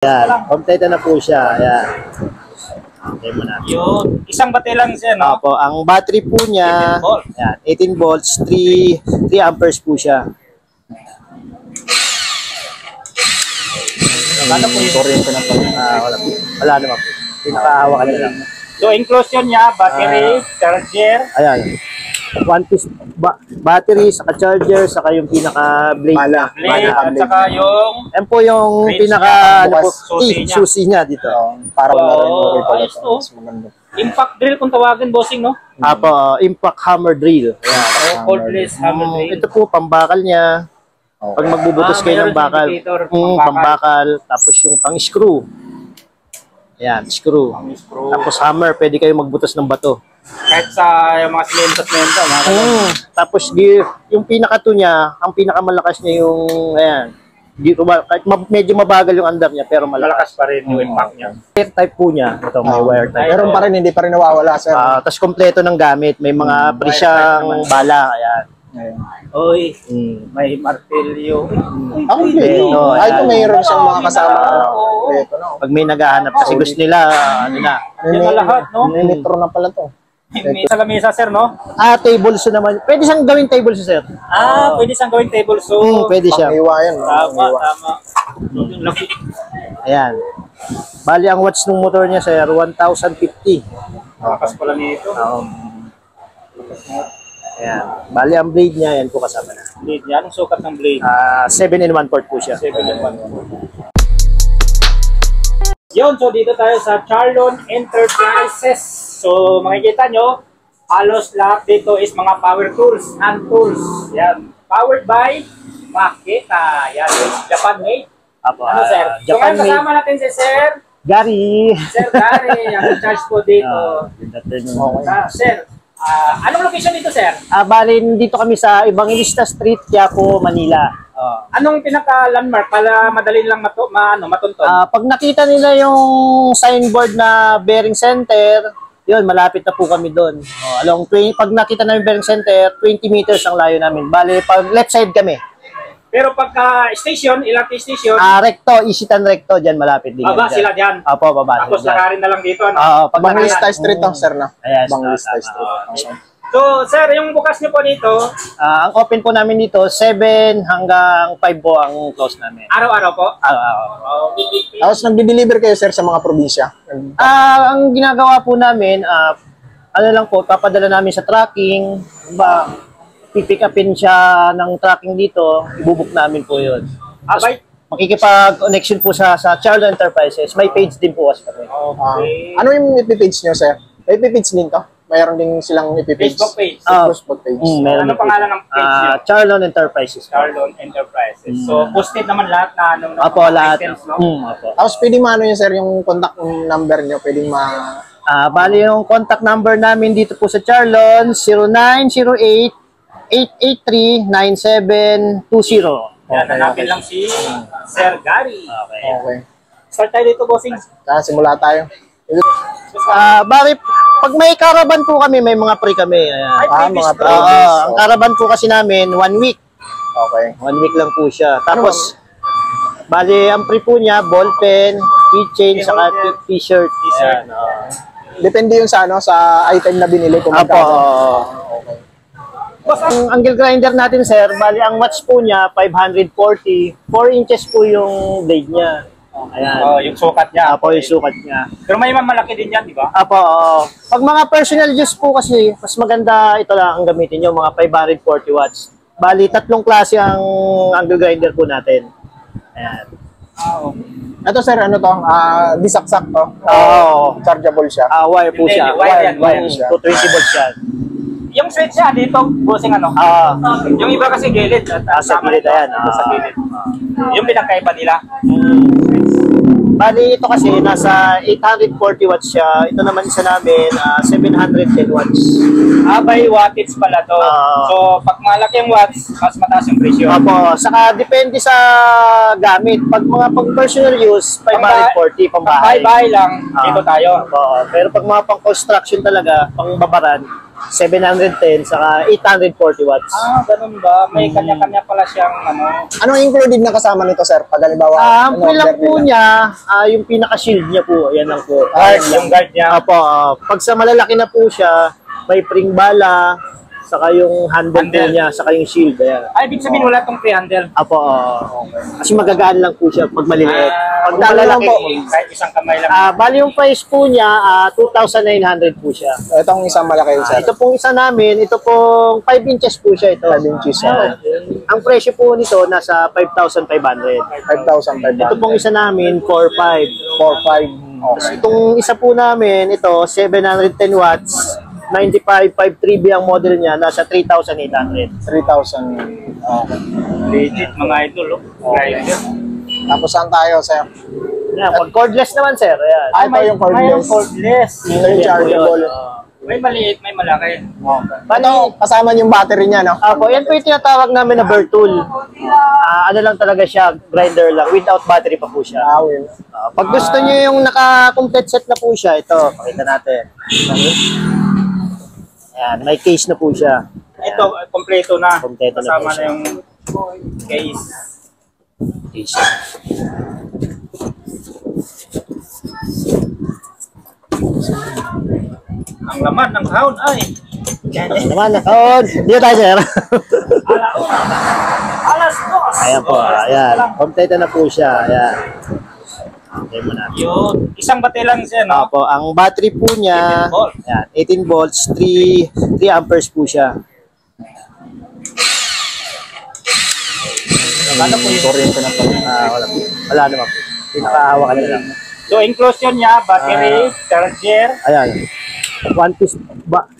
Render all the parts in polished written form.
Yan, kompleto na po siya. Ayan. Okay mo na. Yun. Isang bate lang siya, no? Opo, ang battery po niya, 18 volts. yan, 18 volts, 3 amperes po siya. Ano po yung kuryente na po? Wala naman po. Pinakahawakan na lang. So, inclusion niya, battery, charger. Ayan. One piece battery, saka charger, saka yung pinaka-blade niya. Blade, at saka yung Yan po yung Blades pinaka niya, susi niya. susi niya dito. Para wala rin mo rin ayos to. Impact drill kung tawagin, bossing, no? Apo, impact hammer drill. Oh, cordless hammer drill. Ito po, pambakal niya. Pag magbubutos kayo ng meron bakal. indicator, Pambakal. Tapos yung pang-screw. Ayan, screw. Screw. Tapos hammer, pwede kayo magbutos ng bato. Kahit sa yung mga semento, mga ganun. Tapos yung pinaka-2 niya, ang pinakamalakas niya yung, ayan, kahit medyo mabagal yung andar niya, pero Malakas pa rin yung impact niya. Wire type po niya. Ito, may wire type. Meron pa rin, hindi pa rin nawawala, sir. Tapos kompleto ng gamit. May mga presyang bala. Ayan. Oy, may martilyo. Ako din. No, Ay, ito mayroon siyang mga kasama. Oo. Ito, no? Pag may naghahanap kasi gusto nila, ano na. Yan na lahat, no? May litro na pala to. May sa lamesa, sir, no? Table saw naman. Pwede siyang gawing table saw, sir. Pwede siyang gawing table, so... Pwede siya. Pang-iwa yan. Tama, tama. Yung laki. Ayan. Bali, ang watts ng motor niya, sir, 1,050. Lakas pala nito. Ayan. Bali, ang blade niya, yan po kasama na. Blade niya. Anong sukat ng blade? 7 in 1 port po siya. 7 and 1. Yun, so dito tayo sa Charlon Enterprises. So, makikita nyo, halos lahat dito is mga power tools, hand tools. Yan. Powered by Makita. Yan, Japan made. Apo, Ano, sir? So, Japan ngayon kasama natin si Sir. Gary! Sir Gary, ang in-charge po dito. Sir, anong location dito, sir? Bali, dito kami sa Evangelista Street, Quiapo, Manila. Anong pinaka-landmark para madali lang matunton? Pag nakita nila yung signboard na bearing center, yun, malapit na po kami doon. Pag nakita namin bearing center, 20 meters ang layo namin. Bali, pag left side kami. Pero pagka station, LRT station, Recto, Isitan Recto, dyan malapit din. baba sila dyan. Opo, baba. Tapos lakarin na lang dito, ano? Pag Bangilista Street to, sir, na. Ayan, Bangilista tama. Street. So, sir, yung bukas niyo po dito, ang open po namin dito, 7 hanggang 5 po ang close namin. araw-araw po? Tapos nagdi-deliver kayo, sir, sa mga probinsya. Ang ginagawa po namin, ano lang po, papadala namin sa tracking, pipick upin siya ng tracking dito, ibubuk namin po yun. Makikipag-connection po sa Charlon Enterprises. May page din po kasi kami. Okay. Ano yung ipipage nyo, sir? May ipipage din to? Mayroon din silang ipipage? Facebook page. Facebook page. Meron Ano pangalan ng page niyo? Charlon Enterprises. Charlon Enterprises. So, posted naman lahat na Apo, lahat. items, no? Apo. Tapos pwede maano yun, sir, yung contact number nyo, pwede Bali yung contact number namin dito po sa Charlon, 0908-883-9720. Yan, hanapin lang si Sir Gary. Okay. Start tayo dito, bossing. Simula tayo. Bali, pag may caravan po kami, may mga pre kami. Ayan. Mga Ang caravan po kasi namin, 1 week. Okay. 1 week lang po siya. Tapos, bali, ang pre po niya, ballpen, keychain, saka t-shirt. T-shirt. Depende yun sa, sa item na binili kung Apo. magkano. Ang angle grinder natin, sir, bali, ang watch po niya, 540. 4 inches po yung blade niya. Ayan. Yung sukat niya. Apo, yung sukat niya. Pero may malaki din yan, di ba? Apo, pag mga personal use po kasi, mas maganda ito lang ang gamitin nyo, mga 540 watts. Bali, 3 klase ang angle grinder po natin. Ayan. Ito, sir, ano to? Disaksak to? Chargeable siya? Wire po siya. Wire siya. 220 volts yan. Yung switch niya dito, bossing ano? Yung iba kasi gilid. Sa gilid, ayan. Sa gilid. Yung pinagkaiba nila. Bali, ito kasi nasa 840 watts siya. Ito naman isa namin, 710 watts. By wattage pala to. So, pag malaki yung watts, mas mataas yung presyo. Opo, saka depende sa gamit. Pag mga pang personal use, 540 pang bahay. Bahay lang, dito tayo. Pero pag mga pang construction talaga, pang babaran, 710, saka 840 watts. Ganun ba? May kanya-kanya pala siyang ano. Anong included na kasama nito, sir? Pag halimbawa, Ang free lang po niya, yung pinaka-shield niya po, yan lang po. Yung guard niya. Apo, pag sa malalaki na po siya, may pring bala, saka yung handle po niya, saka yung shield. Ayan. Ay, ibig sabihin wala tong pre-handle. Apo, kasi magagaan lang po siya pag maliliit. Pag nalalaki po, Kahit isang kamay lang. bali yung price po niya, 2,900 po siya. Itong isang malaki, sir. Ito pong isa namin, ito pong 5 inches po siya ito. 5 inches. Ang presyo po nito, nasa 5,500. 5,500. Ito pong isa namin, 4,500. 4,500. Okay. Itong isa po namin, ito, 710 watts, 95 5.3B ang model niya, nasa 3,800. 3,000. Okay. Legit mga idol. Grinder. Tapos saan tayo, sir? Yan, pag cordless naman, sir. Ayan. Ito yung Mayroong cordless. cordless. Ito yung chargeable. May maliit, may malaki. Ito, kasama yung battery niya, no? Apo, yan po yung tinatawag namin na bird tool. Ano lang talaga siya, grinder lang, without battery pa po siya. Will. Pag gusto niyo yung naka-complete set na po siya, ito, pakita natin. Ayan, may case na po siya. Ito, kompleto na. Kompleto na po Kasama na siya. yung case. Case. Ang laman ng kahon ay. Ano naman, nakon. Dito tayo, sir. Alas 2. Ayan po, ayan. Kompleto na po siya. Ayan. Okay mo natin. Yun. Isang bate lang siya, no? Opo, ang battery po niya, 18 volts. ayan, 18 volts, 3 amperes po siya. Ano po yung kuryente na pala? Wala naman po. Pinakahawa ka na lang. So, inclusion niya, battery, charger, Ayan. One piece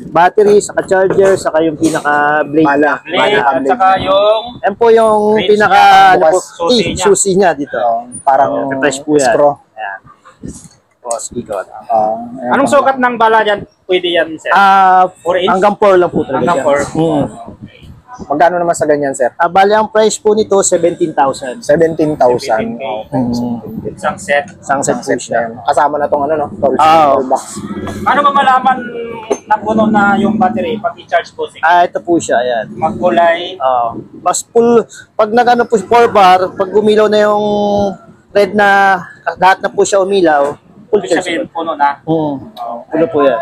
battery, saka charger, saka yung pinaka-blade niya. blade, at saka yung Yan po yung Blades pinaka niya, ano po, susi niya. susi niya dito. Parang Refresh po yan. straw. Ayan. Tapos, ikot. Ayan. anong sukat ng bala dyan? Pwede yan, sir? 4 inch? hanggang 4 lang po talaga. Hanggang siya. 4. Magkano naman sa ganyan, sir? Bali, ang price po nito, 17,000. 17,000. 17K. Isang set. Isang set po Set siya. na yun. Kasama na tong ano, no? Oo. Box. Paano ba malaman na puno na yung battery pag i-charge po? Ito po siya, ayan. Magkulay. Mas full, pag nagano po 4 bar, pag umilaw na yung red na, lahat na po siya umilaw, full Ibig charge. sabihin, puno na. Puno po yan.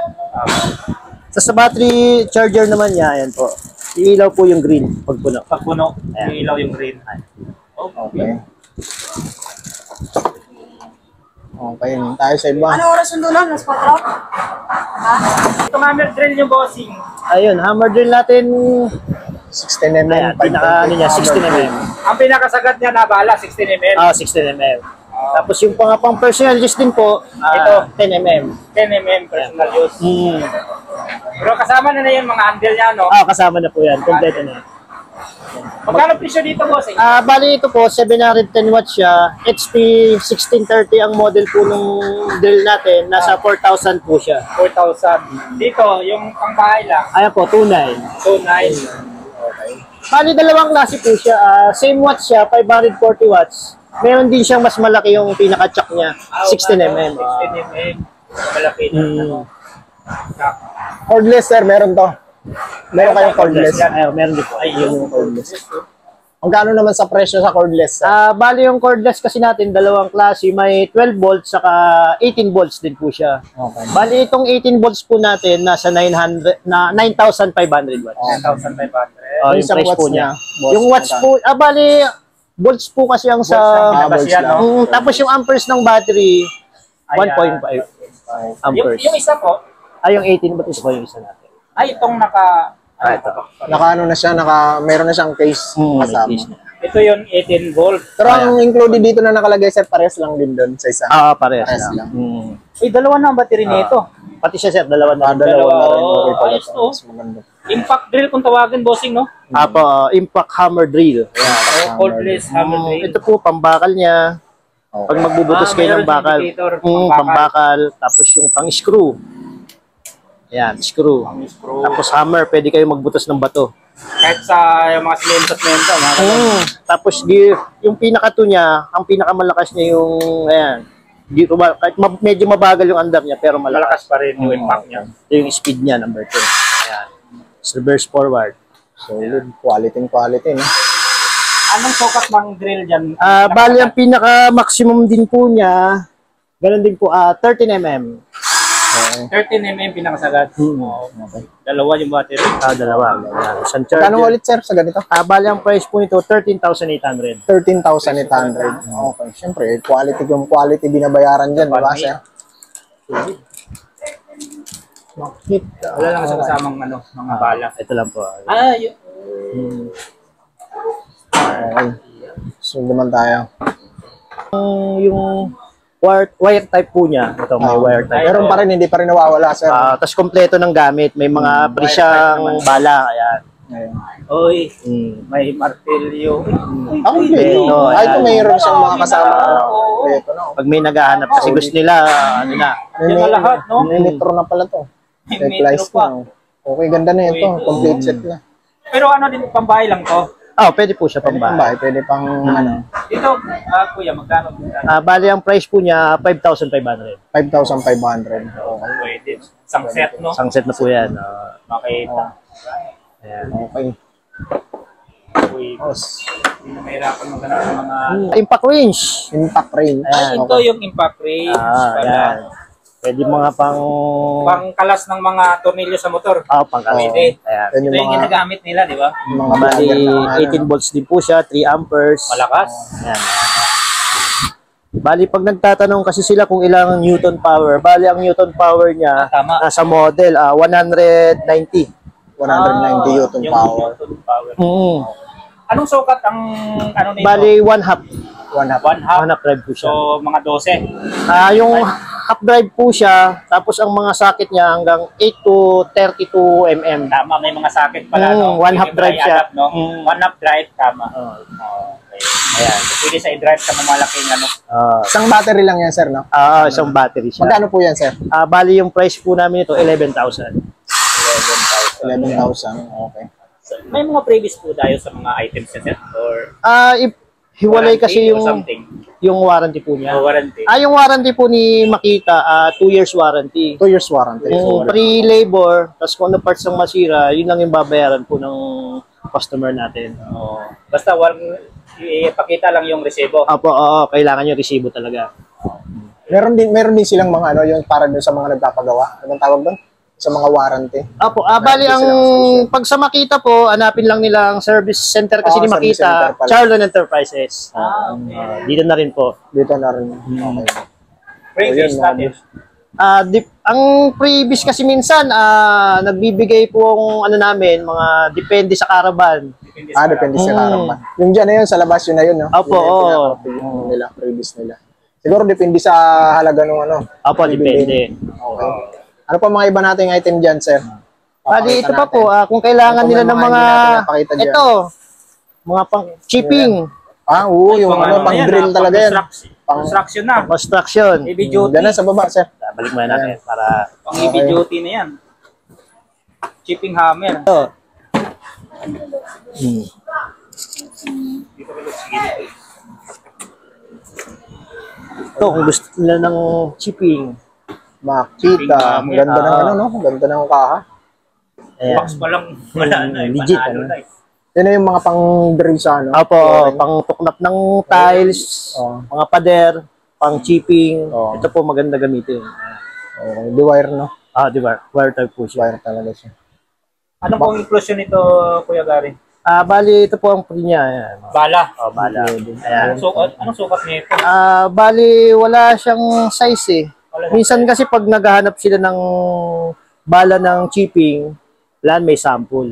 Sa battery charger naman niya, ayan po. Iilaw po yung green pag puno. Pag puno, Ayan. ilaw yung green. Okay. Okay, tayo sa iba. Ano oras yung dulo? Nas 4? Itong hammer drill yung bossing. Ayun, hammer drill natin, 16 mm. ayan, pinaka ano niya, 16 mm. Ang pinakasagad niya na bala, 16 mm. 16 mm. Tapos yung pang personal use din po, Ito. 10 mm. 10 mm personal use. Pero kasama na yung mga handle niya, no? Kasama na po yan, kompleto na. Magkano presyo dito, bossing? Bali ito po, 710 watts siya. HP 1630 ang model po nung drill natin. Nasa 4,000 po siya. 4,000. Dito, yung pangbahay lang, Ayan po, 2.9. 2,900. Bali dalawang klase po siya. Same watts siya, 540 watts. Meron din siyang mas malaki yung pinaka-chuck niya, 16 mm. 16 mm. Malaki na. Cordless, sir, meron to. Meron kayong cordless. Ayun, meron din po. Ayun. Cordless. Magkano naman sa presyo sa cordless, sir? Bali yung cordless kasi natin, dalawang klase. May 12 volts saka 18 volts din po siya. Okay. Bali itong 18 volts po natin, nasa 9,500 watts. 1,500. Yung Isang price watts po niya. niya, Yung watts po, bali, volts po kasi ang sa... Volts volts yan, lang. no? Tapos yung amperes ng battery, Ayan. 1.5 amperes. Yung isa po, Yung 18 volts po yung isa natin. ay itong naka... Ito. Naka-ano na siya, meron na siyang case May kasama. case na. Ito yung 18 volt. Pero ang included dito na nakalagay, sir, pares lang din doon sa isa. Parehas Pares lang. lang. Uy, dalawa na ang battery nito. Pati siya, sir, dalawa na. Dalawa na rin. Oo, Okay pala. ayos to. Mas maganda. Impact drill kung tawagin, bossing, no? Impact hammer drill. Cordless hammer drill. Ito po, pambakal niya. Pag magbubutos kayo ng mayroon bakal. indicator, Pambakal. Tapos yung pang-screw. Ayan, screw. Screw. Tapos hammer, pwede kayo magbutos ng bato. Kahit sa yung mga semento, mga ganun. Tapos yung pinaka-2 niya, ang pinakamalakas niya yung, ayan, kahit medyo mabagal yung andar niya, pero malakas. Malakas pa rin yung impact niya. Ito yung speed niya, number 2. Ayan. reverse forward. Solid. Quality, no? Anong sukat ng drill dyan? Bali, ang pinaka-maximum din po niya, ganun din po, 13 mm. 13 mm pinakasagat. Okay. Dalawa yung battery. Dalawa. Ayan. Isang Kano charger. ulit, sir, sa ganito? Bali, ang price po nito, 13,800. 13,800. Okay. Siyempre, quality binabayaran dyan, di ba, sir? Makit. Wala lang sa kasamang mga bala. Ito lang po. Yun. Okay. So, naman tayo. Yung wire type po niya. Ito, may wire type. Meron pa rin, hindi pa rin nawawala, sir. Tapos kompleto ng gamit. May mga free siyang bala. Ayan. Ngayon. Oy, may martilyo. Kompleto. Ito mayroon siyang mga kasama. Kompleto, no? Pag may naghahanap kasi gusto nila, ano na. Yan na lahat, no? May metro na pala to. May Replies metro pa. na. Okay, ganda na ito. Complete set na. Pero ano din, pambahay lang to? Pwede po siya Pwede pang pambahay. bahay, pwede pang ano, Dito, kuya, magkano? Bali, ang price po niya, 5,500. 5,500. Okay. Pwede. Isang set, no? Isang set na po yan. Makita. Ayan. Okay. Uy, Tapos, hindi na mahirapan maghanap ng mga... Impact range. impact range. Ito yung impact range. Ayan. Pwede mga Pangkalas ng mga tornilyo sa motor. pangkalas. Pwede. Ayan. Yan Ito yung yung mga, ginagamit nila, di ba? mga Bali, vlogger na, 18 volts din po siya, 3 amperes. Malakas. Ayan. Bali, pag nagtatanong kasi sila kung ilang Newton power, bali ang Newton power niya, Tama. sa model, 190. 190 Newton Yung power. Newton power. Mm. Anong sukat ang ano nito? Bali, one half. One half. One half. One half drive po siya. So, mga 12. Yung half drive po siya, tapos ang mga socket niya hanggang 8 to 32 mm. Tama, may mga socket pala, no? One half Pwede drive ba siya. i-adapt, no? One half drive, tama. Okay. Ayan. Pwede sa i-drive sa mamalaking ano. Isang battery lang yan, sir, no? Isang battery siya. Magkano po yan, sir? Bali, yung price po namin ito, 11,000. 11,000. Okay. May mga previous po tayo sa mga items na set? Or Hiwalay warranty kasi or something? yung warranty po niya. O warranty? Yung warranty po ni Makita, 2 years warranty. 2 years warranty. Yung pre-labor, tapos kung ano parts ng masira, yun lang yung babayaran po ng customer natin. Basta ipakita lang yung resibo. Kailangan yung resibo talaga. Meron din silang mga ano, yung para dun sa mga nagpapagawa. Anong tawag doon? Sa mga warranty. Bali ang pag sa Makita po, hanapin lang nila ang service center kasi ni Service Makita, center pala. Charlon Enterprises. Okay. Dito na rin po. Dito na rin. Okay. Previous Ayun, natin. Ang previous kasi minsan, nagbibigay po ang ano namin, mga depende sa caravan. Depende sa harapan. Yung dyan na yun, sa labas yun na yun, no? Opo, Yun yung oo. pinaka- nila, previous nila. Siguro depende sa halaga ng ano. Depende. Okay. Ano pa mga iba nating item dyan, sir? Bali, ito Papakita pa po, natin. kung kailangan Ano pa nila mga ng mga, hindi natin napakita dyan? ito, mga pang chipping, Oo, yung ano, pang drill talaga yan. Construction na. construction. Heavy duty. Dyan na sa baba, sir. Balik muna natin para Pang heavy duty na yan. Chipping hammer. ito, kung gusto nila ng chipping. Makita. Ang ganda ng ano, no? Ang ganda ng kaha. Ayan. Box pa lang. Wala na. Legit, Panalo ano? na eh. Yan na yung mga pang drill sa ano. Pang tuknap ng tiles, mga pader, pang chipping. Ito po maganda gamitin. Okay, di wire, no? Di ba? Wire type po siya. Wire talaga siya. Ano pong inclusion nito, Kuya Gary? Bali, ito po ang free niya. Ayan. Bala. Bala. Ayan. Anong sukat nito? Bali, wala siyang size eh. Minsan kasi pag naghahanap sila ng bala ng chipping, wala, may sample.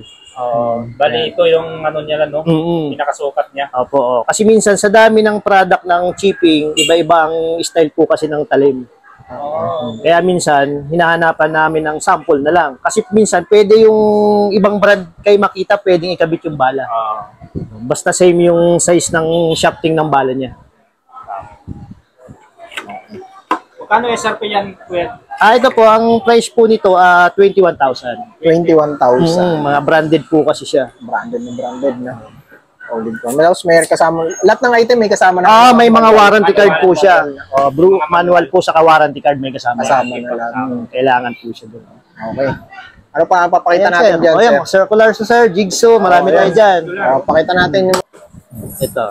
Bali, ito yung ano niya lang, no? Pinakasukat niya. Opo. Kasi minsan sa dami ng product ng chipping, iba-iba ang style po kasi ng talim. Kaya minsan, hinahanapan namin ng sample na lang. Kasi minsan, pwede yung ibang brand kay Makita, pwedeng ikabit yung bala. Basta same yung size ng shafting ng bala niya. Kano SRP yan, Kuya? Ito po, ang price po nito, 21,000. 21,000. Mga branded po kasi siya. Branded na. Solid ko. Tapos may kasama, lahat ng item may kasama na. May mga warranty card po siya. Manual po sa warranty card may kasama. Kasama na lahat. Kailangan po siya doon. Okay. Ano pa ang papakita Ayan, natin sir. dyan, O yan, sir? mga circular sa sir, jigsaw, marami tayo dyan. Pakita natin yung Ito.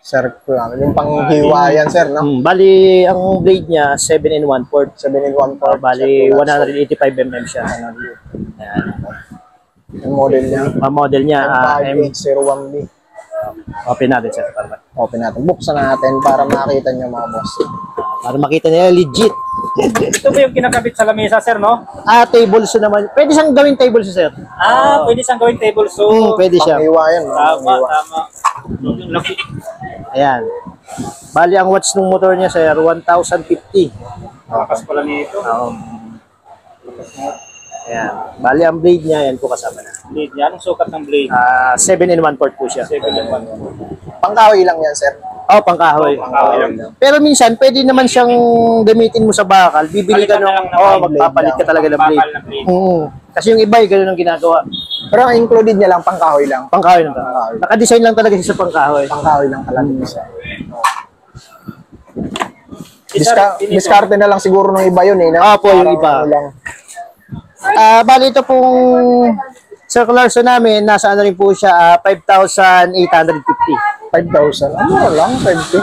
circular. Yung panghiwa yan, sir, no? Bali, ang blade niya, 7 and 1/4. 7 and 1/4. Bali, 185 mm siya. Ayan. Yung model niya. Ang model niya, M5801B. open natin, sir. Open natin. Buksan natin para makita niyo mga boss. Para makita niya, legit. Ito ba yung kinakabit sa lamesa, sir, no? Table saw naman. Pwede siyang gawing table saw, sir. Pwede siyang gawing table. So, Pwede siya. Panghiwa yan. tama, tama. Yung laki. Ayan. Bali, ang watts ng motor niya, sir, 1,050. Lakas pala nito. Ayan. Bali, ang blade niya, yan po kasama na. Blade yan. Anong sukat ng blade? 7 and 1/4 po siya. 7 and 1. Pangkahoy lang yan, sir. Pangkahoy. Pangkahoy lang. Pero minsan, pwede naman siyang gamitin mo sa bakal. Bibili ka Palitan na lang ng, ng blade magpapalit ka talaga ng Bakal blade. ng blade. Kasi yung iba, ganun ang ginagawa. Pero ang included niya lang, pangkahoy lang. Pangkahoy lang. Naka-design lang talaga siya sa pangkahoy. Pangkahoy lang talaga siya. Isa, Diskarte na lang siguro ng iba yun, eh. Po, yung Parang iba. ano lang. Bali, ito pong circular saw namin, nasa ano rin po siya, 5,850. 5,000. Ano lang, 5K.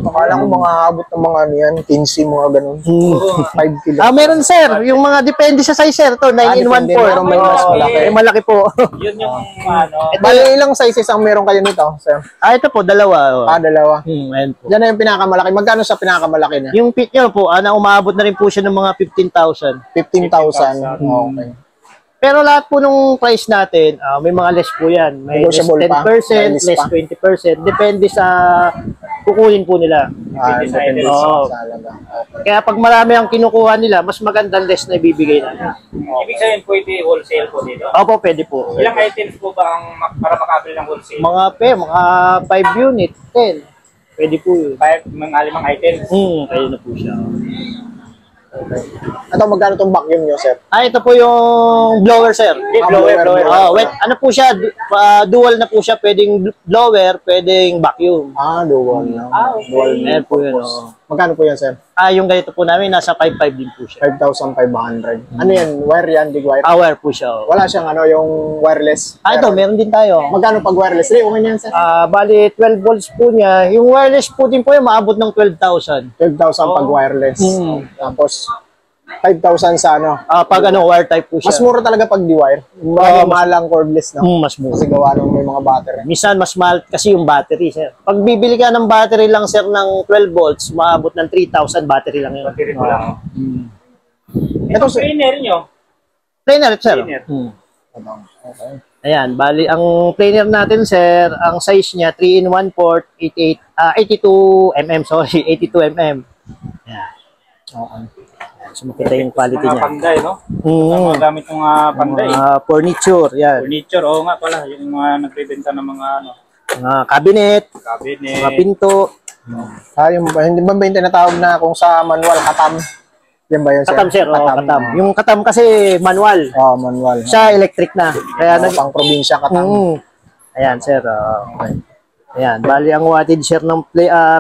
Akala ko mga abot ng mga ano yan, 15, mga ganun. 5 kilo. Meron, sir. Yung mga depende sa size, sir. To 9 in 1/4. depende. Meron may mas malaki. May malaki po. Yun yung ano. Bali, ilang sizes ang meron kayo nito, sir? Ito po, dalawa. Dalawa. Ayan po. Yan na yung pinakamalaki. Magkano sa pinakamalaki niya? Yung pit niya po, umabot na rin po siya ng mga 15,000. 15,000. Okay. Pero lahat po nung price natin, may mga less po yan. May less Negotiable pa? 10%, May less less pa? 20%. Depende sa kukunin po nila. Depende Oo. sa halaga. Okay. Kaya pag marami ang kinukuha nila, mas magandang less na ibibigay natin. Ibig sabihin, pwede wholesale po dito. Opo, pwede po. Ilang items po ba ang para makabili ng wholesale? Mga 5 unit, 10. Pwede po yun. 5 items. Ayun na po siya. Ito, magkano itong vacuum nyo, sir? Ito po yung blower, sir. Blower. Wet, ano po siya, dual na po siya, pwedeng blower, pwedeng vacuum. Dual lang. Dual Ayan po yun. Magkano po yan, sir? Yung ganito po namin, nasa 5,500 din po siya. 5,500. Ano yan? Wire yan? Big wire? Wire po siya. Wala siyang yung wireless? Ito, meron din tayo. Magkano pag wireless? Okay na yan, sir? Bali, 12 volts po niya. Yung wireless po din po yung maabot ng 12,000. 12,000 pag wireless. Tapos, 5,000 sa ano? Pag wire type po siya. Mas mura talaga pag di-wire. Mahal ang cordless, no? Mas mura. Kasi gawa nung may mga battery. Minsan, mas mahal kasi yung battery, sir. Pag bibili ka ng battery lang, sir, ng 12 volts, maabot ng 3,000 battery lang yun. Battery ko lang. Ito, Ito, sir. trainer nyo. Planer, sir. Planer. Okay. Ayan, bali, ang planer natin, sir, ang size niya, 3 in 1/4, 82 mm, sorry, 82 mm. Ayan. Okay. So, makita yung quality Mga niya. panday, no? Mga gamit ng mga panday. Furniture, yan. Furniture, oo nga pala. Yung mga nagbebenta ng mga ano, Mga cabinet, cabinet. mga pinto. Hindi ba yung tinatawag na kung sa manual, katam? Yan ba yun, sir? Katam, sir. Katam. Yung katam kasi manual. Manual. Siya electric na. Kaya Pang probinsya, katam. Ayan, sir. Okay. Ayan, bali ang wattage, sir, ng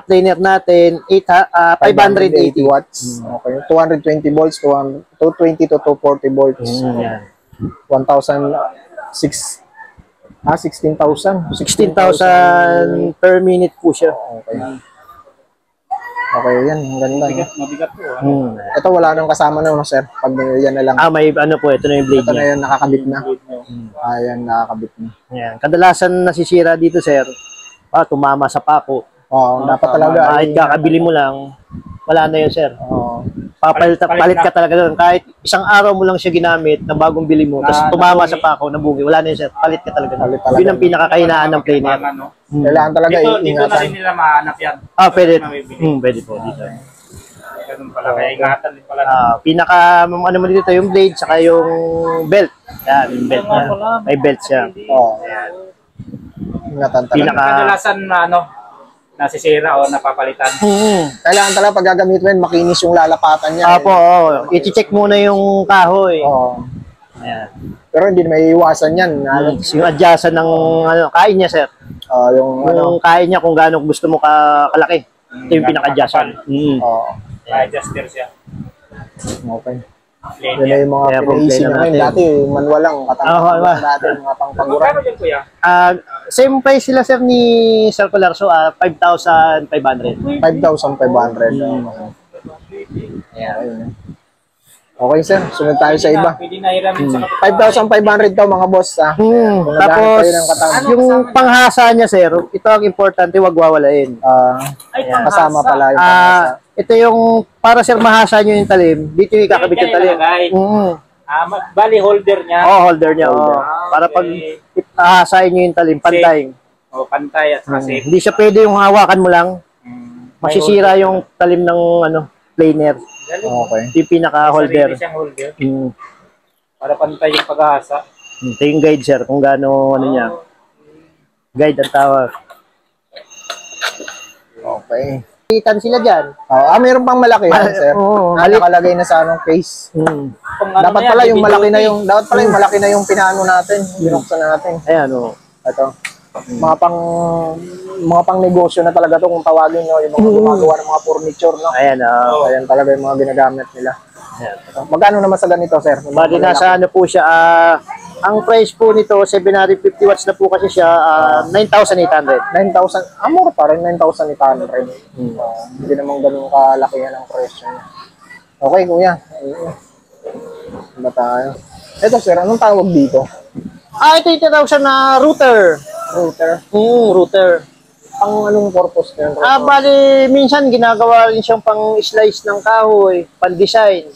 planer natin, 580 watts. Okay. 220 volts, 220 to 240 volts. Ayan. 16,000. 16,000 per minute po siya. Okay. Okay, yan. Ang ganda. Mabigat po. Ito wala nang kasama na, no, sir? Pag yan na lang. May ano po, ito na yung blade Ito na niya. yung nakakabit na. Ayan, nakakabit na. Ayan. Kadalasan nasisira dito, sir, tumama sa pako. Dapat talaga. Kahit kakabili mo lang, wala na yun, sir. Palit Palit ka talaga doon. Kahit isang araw mo lang siya ginamit na bagong bili mo, tapos tumama sa pako, nabugi, wala na yun, sir. Palit ka talaga doon. Palit talaga. Yun ang pinakakahinaan ng planer. Kailangan talaga Dito na ingatan. rin nila mahanap yan. Pwede. Mabibili. Pwede po dito. Ganun pala. Kaya ingatan din pala. Ano mo dito, yung blade, saka yung belt. Yan, yung belt niya. May belt siya. Ingatan talaga. Kadalasan na nasisira o napapalitan. Kailangan talaga pag gagamitin, makinis yung lalapatan niya. I-check muna yung kahoy. Ayan. Pero hindi may iwasan yan. Yung adjustan ng kain niya, sir. Yung kain niya kung gaano gusto mo kalaki. Ito yung pinaka-adjustan. Na-adjuster siya. Okay. Yun na yung mga Kaya pina-AC complain na na ngayon. natin. Dati, manual lang. Oo, Katanggal ba? lang dati, mga pangpagura. Magkano dyan, kuya? Same price sila sir ni Circular, so 5,500. 5,500. Ayan. Okay, sir. Sunod tayo sa iba. Pwede na hiramin sa kapitbahay. 5,500 to mga boss, ha? Kung naghahanap Tapos, kayo ng katama. yung panghasa niya sir, ito ang importante, wag wawalain. Ay, Kasama pala yung Ah, ito yung, para sir mahasa nyo yung talim, dito yung ikakabit yung talim. Bali holder niya. Holder niya. Para pag hahasain nyo yung talim, pantay. Pantay at safe. Hindi siya pwede yung hawakan mo lang. Masisira yung talim ng planer. Okay. Yung pinaka-holder. Sarili siyang holder. Mm. Para pantay yung pag-asa. Ito yung guide sir, kung gaano niya. Guide ang tawag. Okay. Itan sila dyan. Mayroon pang malaki yan, sir. Oo, Nakalagay na sa case. Kung Dapat na pala yan, yung malaki na BBOT. yung malaki na yung pinaano natin, binuksan natin. Ayan, Ito. Mga pang negosyo na talaga to kung tawagin nyo, yung mga gumagawa ng mga furniture, no? Ayan, Ayan talaga yung mga ginagamit nila. ayan. Ito. Magkano naman sa ganito, sir? Bali nasa po siya, ang price po nito, 750 watts na po kasi siya, 9,800. 9,000, amor pa rin, 9,800. Hindi naman ganun kalaki yan ang presyo niya. Okay, kuya. Ano ba tayo? Ito, sir, anong tawag dito? Ito yung tinatawag siya na router. Router? Router. Ang anong purpose niyan? Bali, minsan ginagawa rin siyang pang-slice ng kahoy, pan-design.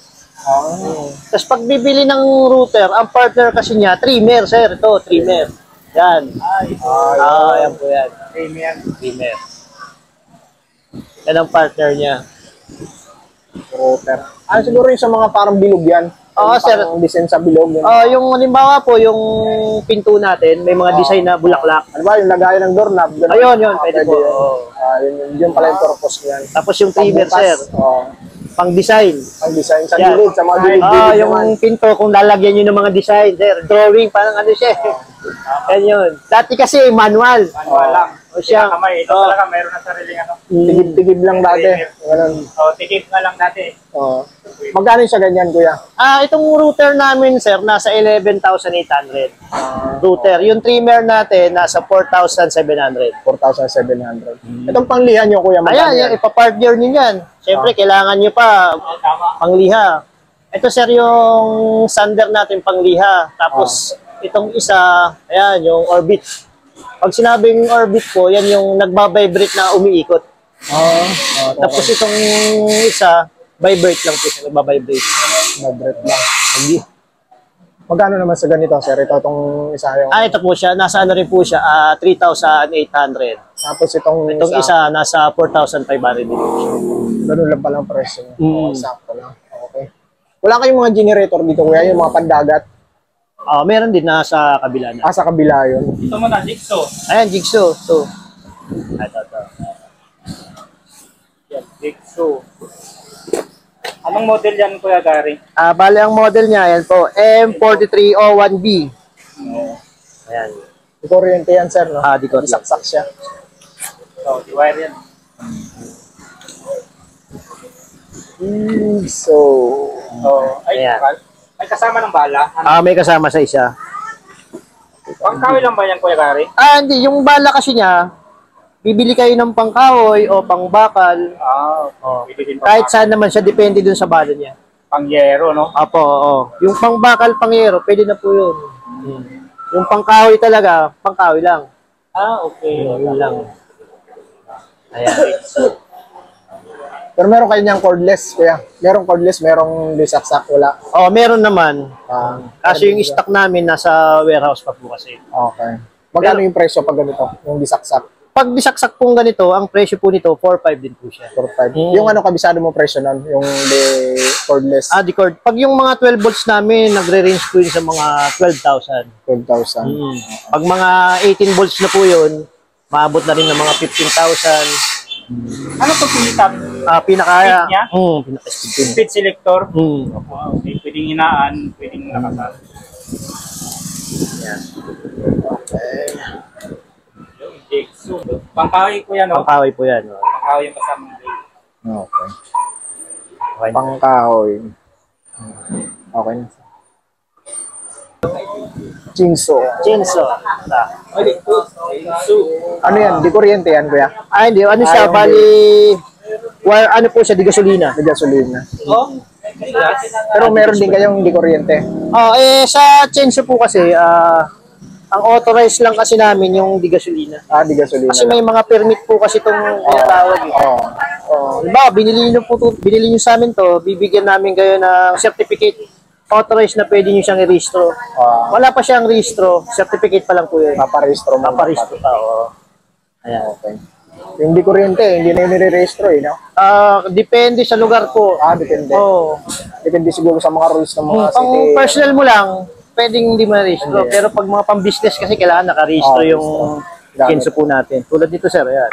Tapos pag bibili ng router, ang partner kasi niya, trimmer, sir. Ito, trimmer. Yan. Yan po yan. Trimmer. Yan ang partner niya. Router. Siguro yung sa mga parang bilog yan. Oo, sir. Parang design sa bilog. Yun. Yung halimbawa po, yung pinto natin, may mga design na bulaklak. Ano ba, yung lagayan ng doorknob? Ganun. Ayun, pwede po. Yun pala yung purpose niyan. Tapos yung trimmer, sir, pang-design. Ang design sa Yan. gilid, sa mga gilid-gilid Yung naman. pinto, kung lalagyan nyo ng mga design, sir, drawing, parang ano siya. Yan yun. Dati kasi, manual. Manual lang. O siya. Kamay. Ito talaga, mayroon na sariling ano. Tigib-tigib lang dati. Ganun. Tikip na lang dati. Magkano siya ganyan, kuya? Itong router namin, sir, nasa 11,800. Router. Yung trimmer natin, nasa 4,700. 4,700. Itong panglihan nyo, kuya, magkano Ayan, yan? ipa-partner nyo yan. Siyempre, kailangan nyo pa pangliha. Ito, sir, yung sander natin pangliha. Tapos, itong isa, ayan, yung orbit. Pag sinabing orbit po, yan yung nagbabibrate na umiikot. Tapos itong isa, vibrate lang po siya, nagbabibrate. Vibrate lang. Magkano naman sa ganito, sir? Ito itong isa yung... Ito po siya, nasa ano rin po siya, 3,800. Tapos itong Isa, nasa 4,500 din po siya. Ganun lang palang presyo niya. Sakto lang. Okay. Wala kayong mga generator dito, kuya? Yung mga pandagat? Meron din nasa kabila na. Sa kabila yun. Ito mo na, Jigsaw. Ayan, jigsaw. So, ito. Yan, Jigsaw. Anong model yan, Kuya Gary? Bali ang model niya, ayan po, M4301B. Ayan. Di kuryente yan, sir, no? Di ko. Saksak siya. Di wire yan. Ayan. Ay kasama ng bala. May kasama sa isa. Pangkawi lang ba yan, Kuya Gary? Hindi. Yung bala kasi niya, bibili kayo ng pangkahoy o pangbakal. Pwede din Kahit saan naman siya, depende dun sa bala niya. Pangyero, no? Oo. Yung pangbakal, pangyero, pwede na po yun. Yung pangkahoy talaga, pangkahoy lang. Okay. Yun lang. Ayan. Pero meron kayo niyang cordless, kuya? Merong cordless, merong disaksak, wala? Meron naman. Kaso yung stock namin nasa warehouse pa po kasi. Okay. Magkano yung presyo pag ganito? Yung disaksak? Pag bisaksak pong ganito, ang presyo po nito, 4,500 din po siya. 4,500. Yung ano, kabisado mo presyo nun? Yung cordless? The cord. Pag yung mga 12 volts namin, nagre-range po yun sa mga 12,000. 12,000. Pag mga 18 volts na po yun, maabot na rin ng mga 15,000. Ano to pinitap? Pinaka... Speed niya? Pinaka-speed. Speed selector? Wow. Okay. Pwedeng hinaan, pwedeng nakasal. Yan. Jigsaw. Pangkawi ko yan, no? Pangkahoy po yan. Pangkawi yung kasamang blade. Okay. Okay. Pangkahoy. Okay na. Chinso. Chinso. Ano yan? Di kuryente yan, kuya? Hindi. Ano siya? yung Bali, ano po siya? Di gasolina. May gasolina. Oh, Pero meron din kayong di kuryente. Sa Chinso po kasi, ang authorized lang kasi namin yung di gasolina. Di gasolina. Kasi may mga permit po kasi itong tinatawag. Diba, binili nyo sa amin to, bibigyan namin kayo ng certificate authorized na pwede nyo siyang i-rehistro. Wala pa siyang rehistro, certificate pa lang po yun. Paparehistro mo. Paparehistro pa, oo. Ayan. Okay. Yung di kuryente, hindi na yung nire-rehistro no? Depende sa lugar po. Depende. Oo. Depende siguro sa mga rules ng mga Pang city. personal mo lang, pwedeng hindi mo na-rehistro. Pero pag mga pang-business kasi, kailangan naka-rehistro yung Chinso po natin. Tulad dito, sir, ayan.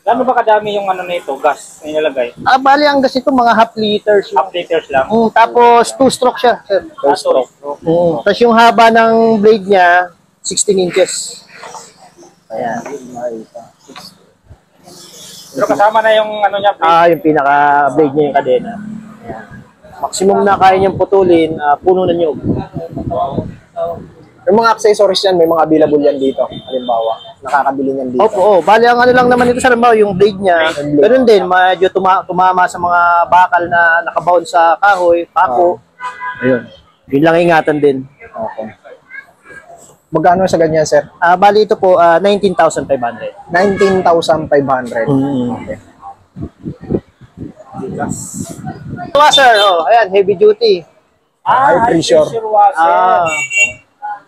Gaano ba kadami yung ano nito, gas na nilalagay? Bali, ang gas ito, mga half liters. Half liters lang. Tapos, 2-stroke siya, sir. Stroke. Tapos yung haba ng blade niya, 16 inches. Ayan. Pero kasama na yung ano niya, Yung pinaka-blade niya yung kadena. Ayan. Maximum na kaya niyang putulin, puno na niyog. Yung mga accessories yan, may mga available yan dito. Halimbawa, nakakabili niyan dito. Opo, bali ang ano lang naman ito sa limbawa, yung blade niya. Ganun din, medyo tumama sa mga bakal na nakabound sa kahoy, pako. Ayun. Yun lang ingatan din. Okay. Magkano sa ganyan, sir? Bali ito po, 19,500. 19,500. Okay. Ito sir, ayan, heavy duty. High pressure. washer.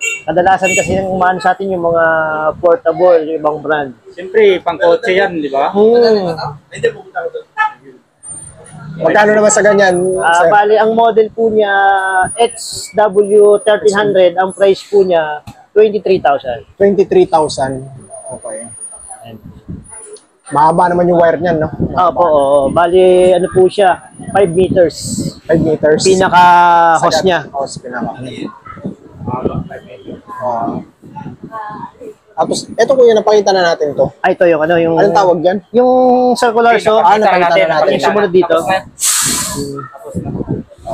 Kadalasan kasi yung umano sa atin yung mga portable, yung ibang brand. Siyempre, pang kotse yan, di ba? Magkano naman sa ganyan? Sir? Bali, ang model po niya, XW1300, ang price po niya, 23,000. 23,000. Okay. Mahaba naman yung wire niyan, no? Opo, bali, ano po siya, 5 meters. 5 meters. Pinaka-hose niya. Hose, pinaka. Tapos, eto kuya, napakita na natin to. Ito yung ano, yung... Anong tawag dyan? Yung circular saw. Napakita na natin. Yung sumunod dito.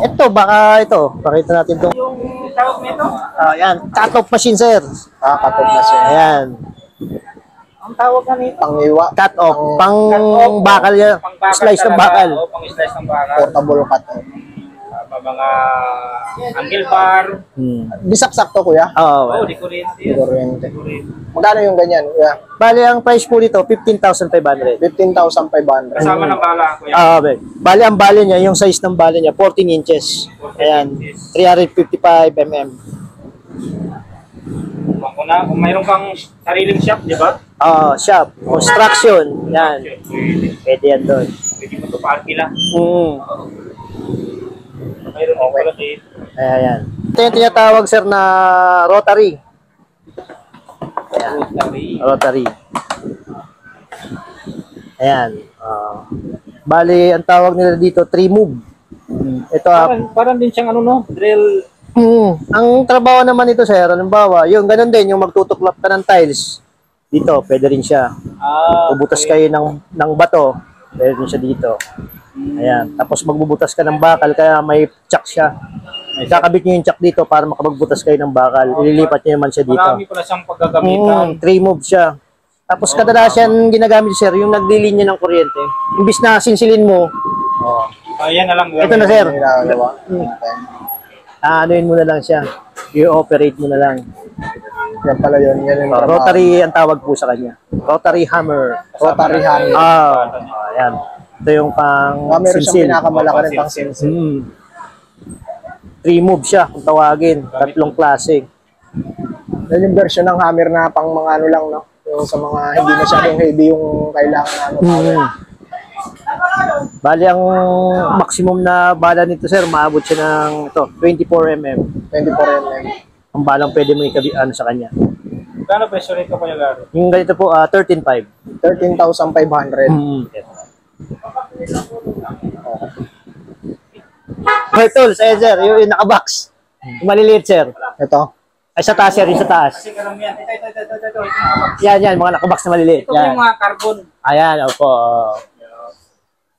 Ito, baka ito. Pakita natin to. Yung tawag nito? Ayan, cut-off machine, sir. Katog na siya. Ayan. Ang tawag na nito? Pangiwa. Cut-off. Pang bakal yan. Slice ng bakal. Oo, pang slice ng bakal. Portable cut-off. Mga angle bar. Bisak-sakto kuya. Oo, di kuryente. Kuryente. Magkano yung ganyan kuya? Bali, ang price po dito, 15,500. 15,500. Kasama ng bala, kuya. Bali, ang bali niya, yung size ng bali niya, 14 inches. Ayan, 355 mm. Kung mayroon kang sariling shop, di ba? Shop, construction, yan. Pwede yan doon. Pwede mo ito parkila. Mayroon din pala dito. Ayan. Ito yung tinatawag, sir, na rotary. Ayan. Rotary. Ayan. Bali, ang tawag nila dito, 3-move. Ito, Parang din siyang ano, no? Drill. ang trabaho naman ito, sir, halimbawa, yung ganun din, yung magtutuklap ka ng tiles. Dito, pwede rin siya. Bubutas kayo ng bato, pwede rin siya dito. Ayan. Tapos magbubutas ka ng bakal, kaya may chuck siya. Kakabit nyo yung chuck dito para makapagbutas kayo ng bakal. Ililipat nyo naman siya dito. Marami pala siyang paggagamitan. 3-move siya. Tapos kadalasan ginagamit, sir, yung naglilinya ng kuryente. Imbis na sinsilin mo, Ayan na lang. ito na, sir. Anuin mo na lang siya. I-operate mo na lang. Yan pala yun. Yan yung Rotary ang tawag po sa kanya. Rotary hammer. Rotary hammer. Ayan. Ito yung pang Meron siyang sinsil. pinakamalaki rin pang sinsil. 3-move siya kung tawagin. 3 klase. Yan yung version ng hammer na pang mga ano lang, no? Yung sa mga hindi masyadong heavy yung kailangan power. Bali, ang maximum na bala nito, sir, maabot siya ng 24 mm. 24 mm. Ang balang pwede mo ikabihan sa kanya. Kano presyo rito kaya garo? Yung ganito po, 13.5. 13,500. May tools, sir, yung naka-box. Yung maliliit, sir. Ito. Ay, sa taas, sir, yung sa taas. Kasi karamihan. Ito. Yan, mga naka-box na maliliit. Ito yung mga carbon. Ayan, opo.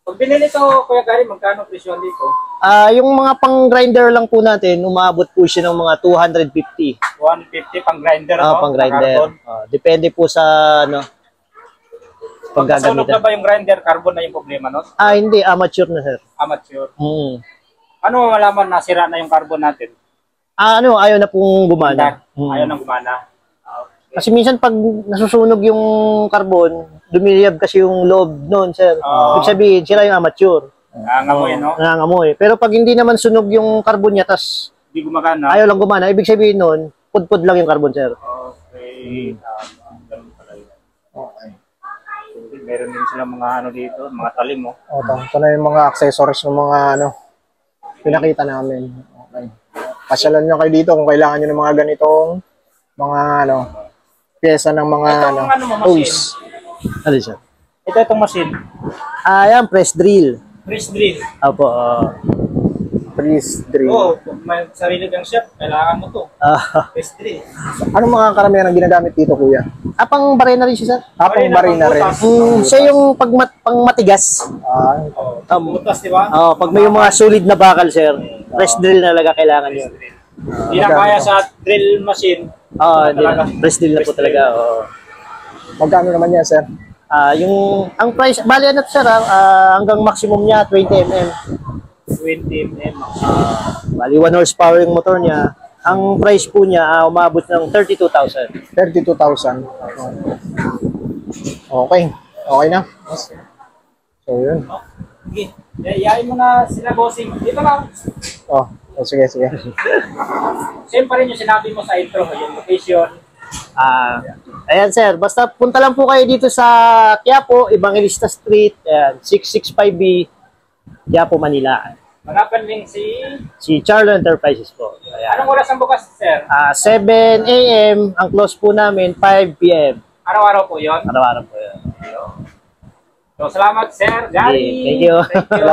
Pag binili ito, Kuya Gary, magkano presyo dito? Yung mga pang-grinder lang po natin, umabot po siya ng mga 250. 150 pang grinder, no? Pang grinder. Depende po sa ano Pag nasunog na paggagamitan. ba yung grinder, carbon na yung problema, no? Hindi, amateur na sir. Amateur. Mm. Ano malaman na sira na yung carbon natin? Ayaw na pong gumana. Ayaw nang gumana. Kasi minsan pag nasusunog yung carbon, lumiliyab kasi yung loob noon, sir. Ibig sabihin, sila yung amateur. Nangangamoy, no? Nangangamoy. Pero pag hindi naman sunog yung carbon niya, tas Hindi gumagana. ayaw lang gumana, ibig sabihin noon, pudpud lang yung carbon, sir. Okay. Ganun pala yun. Okay. Meron din silang mga ano dito, mga talim, mo. Ito na yung mga accessories ng mga ano, pinakita namin. Okay. Pasyalan nyo kayo dito kung kailangan nyo ng mga ganitong mga ano, pyesa ng mga Itong ano, ano mo, tools. Ano siya? Itong machine. Yan, press drill. Press drill. Opo. Press drill. Oo, kung may sarili kang chef, kailangan mo to. Press drill. Anong mga karamihan ang ginagamit dito, kuya? Pang barena rin siya, sir. Pang barina rin. Siya yung pang matigas. Butas, di ba? Pag may yung mga solid na bakal, sir, press drill na talaga kailangan yun. Hindi na kaya sa drill machine. Press drill na po talaga. Magkano naman yan, sir? Ang price, bali ano to, sir, hanggang maximum niya 20 mm. 20 mm. Bali 1 horsepower yung motor niya. Ang price po niya umabot ng 32,000. 32,000. Okay. Okay na. So, yun. Sige. Yayain mo na sila, bossing. Dito lang. Sige, sige. Same pa rin yung sinabi mo sa intro, yung location. Ayan, sir. Basta punta lang po kayo dito sa Quiapo, Evangelista Street, 665B, Quiapo, Manila. Manapan din Si Charlo Enterprises po. Ayan. Anong oras ang bukas, sir? 7 a.m. Ang close po namin, 5 p.m. Araw-araw po yun. Araw-araw po yun. So, salamat, sir. Gary. Thank you. Thank you.